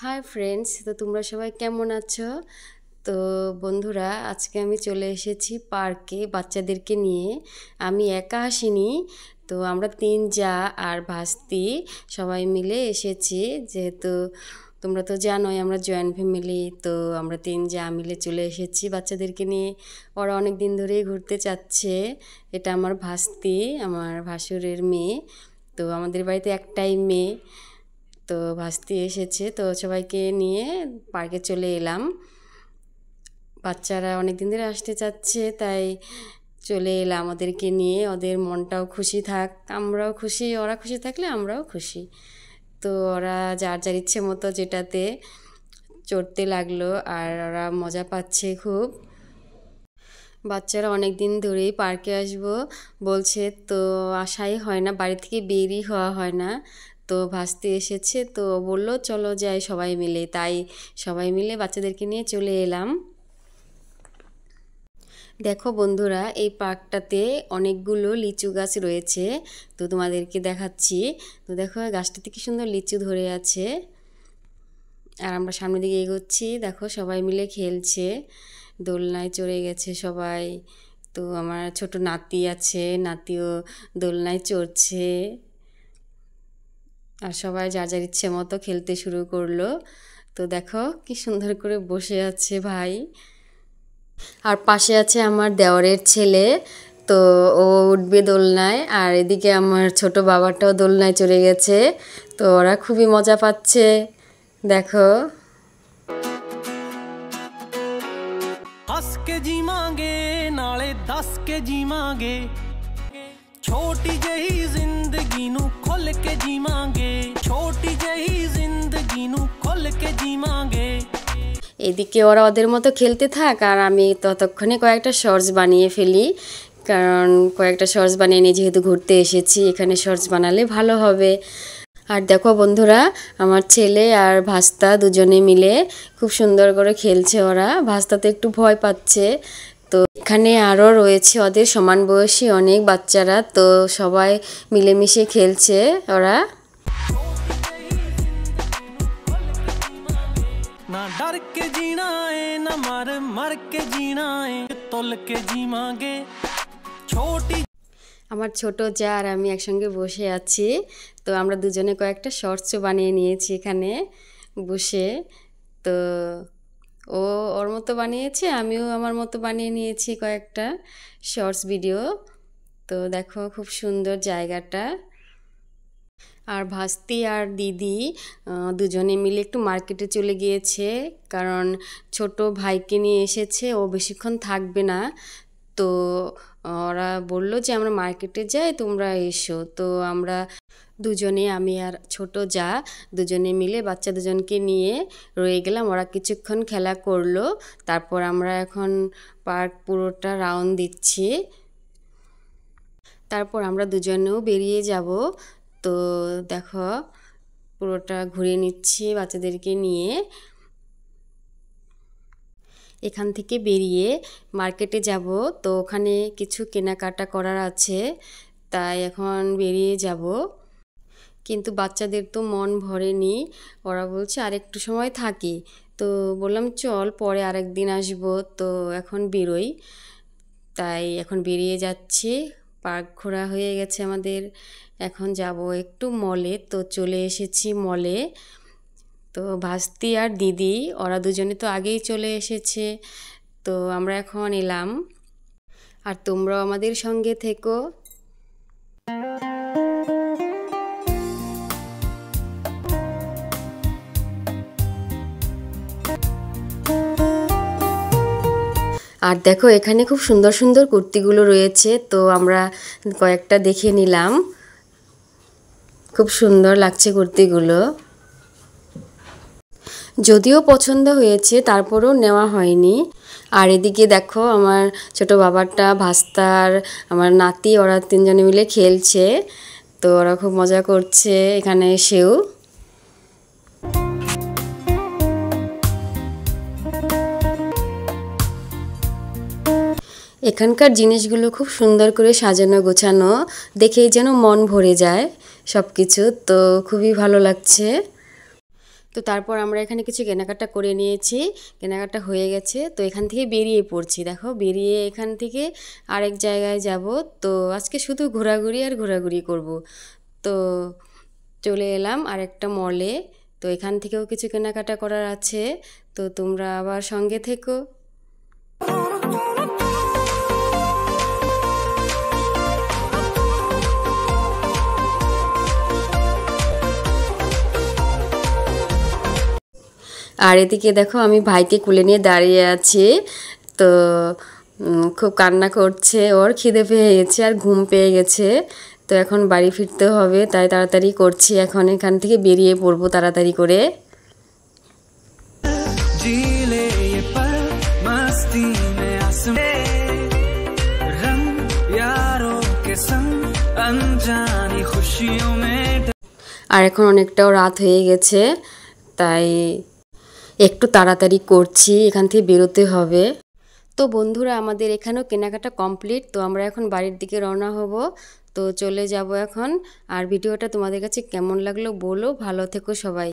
Hi friends, তো তোমরা সবাই কেমন আছো? তো বন্ধুরা, আজকে আমি চলে এসেছি পার্কে বাচ্চাদেরকে নিয়ে। আমি একা আসিনি, তো আমরা তিন যা আর ভাস্তি সবাই মিলে এসেছি। যেহেতু তোমরা তো জানোই আমরা জয়েন্ট ফ্যামিলি, তো আমরা তিন যা মিলে চলে এসেছি বাচ্চাদেরকে নিয়ে। ওরা অনেক দিন ধরেই ঘুরতে চাচ্ছে। এটা আমার ভাস্তি, আমার ভাসুরের মেয়ে। তো আমাদের বাড়িতে একটাই মেয়ে, তো ভাস্তি এসেছে, তো সবাইকে নিয়ে পার্কে চলে এলাম। বাচ্চারা অনেক দিন ধরে আসতে চাচ্ছে, তাই চলে এলাম ওদেরকে নিয়ে। ওদের মনটাও খুশি থাক, আমরাও খুশি, ওরা খুশি থাকলে আমরাও খুশি। তো ওরা যার যার ইচ্ছে মতো যেটাতে চড়তে লাগলো, আর ওরা মজা পাচ্ছে খুব। বাচ্চারা অনেক দিন ধরেই পার্কে আসবো বলছে, তো আসাই হয় না, বাড়ি থেকে বেরই হওয়া হয় না। তো ভাসতে এসেছে, তো বললো চলো যাই সবাই মিলে, তাই সবাই মিলে বাচ্চাদেরকে নিয়ে চলে এলাম। দেখো বন্ধুরা, এই পার্কটাতে অনেকগুলো লিচু গাছ রয়েছে, তো তোমাদেরকে দেখাচ্ছি। তো দেখো গাছটাতে কি সুন্দর লিচু ধরে আছে। আর আমরা সামনের দিকে এগোচ্ছি, দেখো সবাই মিলে খেলছে, দোলনায় চড়ে গেছে সবাই। তো আমার ছোট নাতি আছে, নাতিও দোলনায় চড়ছে। আর সবাই যার যার ইচ্ছে মতো খেলতে শুরু করলো। তো দেখো কি সুন্দর করে বসে আছে ভাই। আর পাশে আছে আমার দেওরের ছেলে, তো ও উঠবে দোলনায়। আর এদিকে আমার ছোট বাবাটাও দোলনায় চড়ে গেছে, তো ওরা খুবই মজা পাচ্ছে। দেখো हंस के जीवांगे नाले दस के जीवांगे छोटी जही जिंदगी नू खुल के जीवांगे छोटी जही जिंदगी नू खुल के जीवांगे। এদিকে ওরা ওদের মতো খেলতে থাক, আর আমি ততক্ষণে কয়েকটা শর্টস বানিয়ে ফেলি। কারণ কয়েকটা শর্টস বানিয়ে নিয়ে যেহেতু ঘুরতে এসেছি, এখানে শর্টস বানালে ভালো হবে। আর দেখো বন্ধুরা, আমার ছেলে আর ভাস্তা দুজনে মিলে খুব সুন্দর করে খেলছে। ওরা ভাস্তা তো একটু ভয় পাচ্ছে। তো এখানে আরও রয়েছে ওদের সমান বয়সী অনেক বাচ্চারা, তো সবাই মিলেমিশে খেলছে ওরা। ना डर के जीना है ना मर मर के जीना है तुल के जीवांगे छोटी। আমার ছোট যা আর আমি একসঙ্গে বসে আছি, তো আমরা দুজনে কয়েকটা শর্টসও বানিয়ে নিয়েছি এখানে বসে। তো ও ওর মতো বানিয়েছে, আমিও আমার মতো বানিয়ে নিয়েছি কয়েকটা শর্টস ভিডিও। তো দেখো খুব সুন্দর জায়গাটা। আর ভাস্তি আর দিদি দুজনে মিলে একটু মার্কেটে চলে গিয়েছে, কারণ ছোট ভাইকে নিয়ে এসেছে, ও বেশিক্ষণ থাকবে না। তো ওরা বলল যে আমরা মার্কেটে যাই, তোমরা এসো। তো আমরা দুজনে, আমি আর ছোট যা দুজনে মিলে বাচ্চা দুজনকে নিয়ে রয়ে গেলাম। ওরা কিছুক্ষণ খেলা করলো, তারপর আমরা এখন পার্ক পুরোটা রাউন্ড দিচ্ছি। তারপর আমরা দুজনেও বেরিয়ে যাব। তো দেখো পুরোটা ঘুরে নিচ্ছি বাচ্চাদেরকে নিয়ে। এখান থেকে বেরিয়ে মার্কেটে যাব, তো ওখানে কিছু কেনাকাটা করার আছে, তাই এখন বেরিয়ে যাব। কিন্তু বাচ্চাদের তো মন ভরেনি, ওরা বলছে আর একটু সময় থাকি। তো বললাম চল পরে আরেক দিন আসবো, তো এখন বেরোই। তাই এখন বেরিয়ে যাচ্ছি। পার্ক ঘোরা হয়ে গেছে আমাদের, এখন যাব একটু মলে। তো চলে এসেছি মলে। তো ভাস্তি আর দিদি ওরা দুজনে তো আগেই চলে এসেছে, তো আমরা এখন এলাম। আর তোমরাও আমাদের সঙ্গে থেকো। আর দেখো এখানে খুব সুন্দর সুন্দর কুর্তিগুলো রয়েছে, তো আমরা কয়েকটা দেখে নিলাম। খুব সুন্দর লাগছে কুর্তিগুলো, যদিও পছন্দ হয়েছে তারপরেও নেওয়া হয়নি। আর এদিকে দেখো আমার ছোট বাবারটা, ভাস্তার, আমার নাতি, ওরা তিনজনে মিলে খেলছে, তো ওরা খুব মজা করছে এখানে এসেও। এখানকার জিনিসগুলো খুব সুন্দর করে সাজানো গোছানো, দেখেই যেন মন ভরে যায় সব কিছু, তো খুবই ভালো লাগছে। তো তারপর আমরা এখানে কিছু কেনাকাটা করে নিয়েছি, কেনাকাটা হয়ে গেছে। তো এখান থেকে বেরিয়ে পড়ছি, দেখো বেরিয়ে এখান থেকে আরেক জায়গায় যাব। তো আজকে শুধু ঘোরাঘুরি আর ঘোরাঘুরি করব। তো চলে এলাম আরেকটা মলে। তো এখান থেকেও কিছু কেনাকাটা করার আছে, তো তোমরা আবার সঙ্গে থেকো। আর এদিকে দেখো আমি ভাইকে কোলে নিয়ে দাঁড়িয়ে আছি। তো খুব কান্না করছে, ওর খিদে পেয়ে গেছে আর ঘুম পেয়ে গেছে। তো এখন বাড়ি ফিরতে হবে, তাই তাড়াতাড়ি করছি, এখন এখান থেকে বেরিয়ে পড়বো তাড়াতাড়ি করে। আর এখন অনেকটাও রাত হয়ে গেছে, তাই একটু তাড়াতাড়ি করছি, এখান থেকে বেরোতে হবে। তো বন্ধুরা আমাদের এখানেও কেনাকাটা কমপ্লিট। তো আমরা এখন বাড়ির দিকে রওনা হব। তো চলে যাব এখন। আর ভিডিওটা তোমাদের কাছে কেমন লাগলো বলো, ভালো থেকো সবাই।